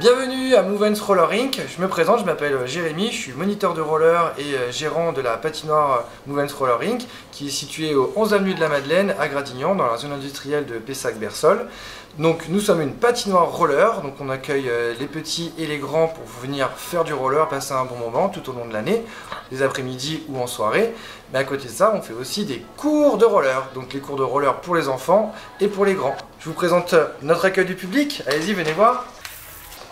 Bienvenue à Movens Roller Inc. Je me présente, je m'appelle Jérémy, je suis moniteur de roller et gérant de la patinoire Movens Roller Inc. qui est située au 11 avenue de la Madeleine à Gradignan dans la zone industrielle de Pessac-Bersol. Donc nous sommes une patinoire roller, donc on accueille les petits et les grands pour venir faire du roller, passer un bon moment tout au long de l'année, les après-midi ou en soirée. Mais à côté de ça, on fait aussi des cours de roller, donc les cours de roller pour les enfants et pour les grands. Je vous présente notre accueil du public, allez-y, venez voir.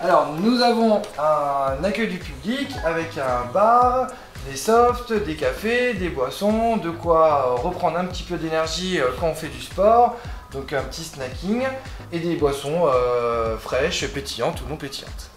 Alors nous avons un accueil du public avec un bar, des softs, des cafés, des boissons, de quoi reprendre un petit peu d'énergie quand on fait du sport, donc un petit snacking et des boissons fraîches, pétillantes ou non pétillantes.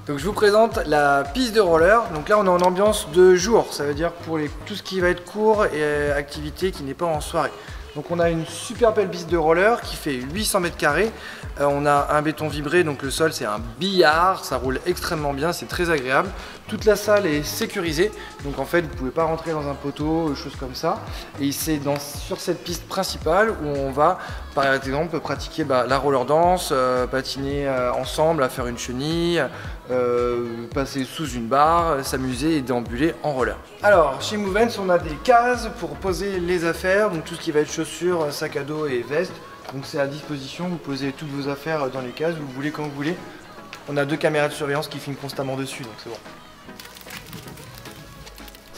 Donc je vous présente la piste de roller. Donc là on est en ambiance de jour, ça veut dire pour tout ce qui va être cours et activité qui n'est pas en soirée. Donc on a une super belle piste de roller qui fait 800 mètres carrés. On a un béton vibré, donc le sol c'est un billard, ça roule extrêmement bien, c'est très agréable. Toute la salle est sécurisée, donc en fait vous ne pouvez pas rentrer dans un poteau, des choses comme ça. Et c'est sur cette piste principale où on va par exemple pratiquer la roller dance, patiner ensemble, à faire une chenille, passer sous une barre, s'amuser et déambuler en roller. Alors chez Movens on a des cases pour poser les affaires, donc tout ce qui va être chaussures, sac à dos et veste. Donc c'est à disposition, vous posez toutes vos affaires dans les cases, vous voulez quand vous voulez. On a 2 caméras de surveillance qui filment constamment dessus, donc c'est bon.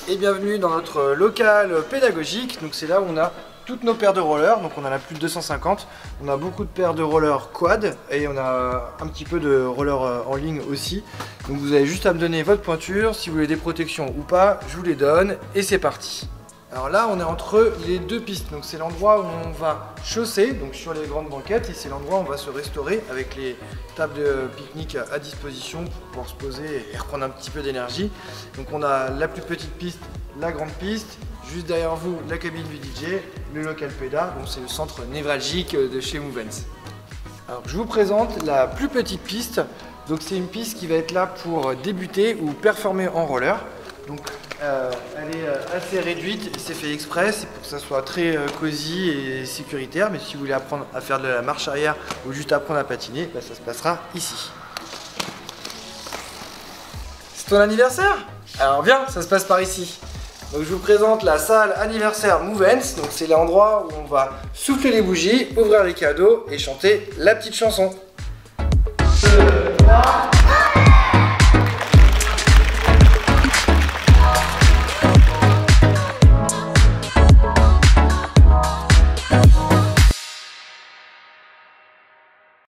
Et bienvenue dans notre local pédagogique, donc c'est là où on a toutes nos paires de rollers, donc on en a plus de 250. On a beaucoup de paires de rollers quad et on a un petit peu de rollers en ligne aussi. Donc vous avez juste à me donner votre pointure, si vous voulez des protections ou pas, je vous les donne et c'est parti. Alors là on est entre les deux pistes, donc c'est l'endroit où on va chausser, donc sur les grandes banquettes, et c'est l'endroit où on va se restaurer avec les tables de pique-nique à disposition pour pouvoir se poser et reprendre un petit peu d'énergie. Donc on a la plus petite piste, la grande piste, juste derrière vous la cabine du DJ, le local péda, donc c'est le centre névralgique de chez Movens. Alors je vous présente la plus petite piste, donc c'est une piste qui va être là pour débuter ou performer en roller. Donc elle est assez réduite, c'est fait exprès, c'est pour que ça soit très cosy et sécuritaire, mais si vous voulez apprendre à faire de la marche arrière ou juste apprendre à patiner, ça se passera ici. C'est ton anniversaire? Alors viens, ça se passe par ici. Donc je vous présente la salle anniversaire Movens, donc c'est l'endroit où on va souffler les bougies, ouvrir les cadeaux et chanter la petite chanson. 2, 3.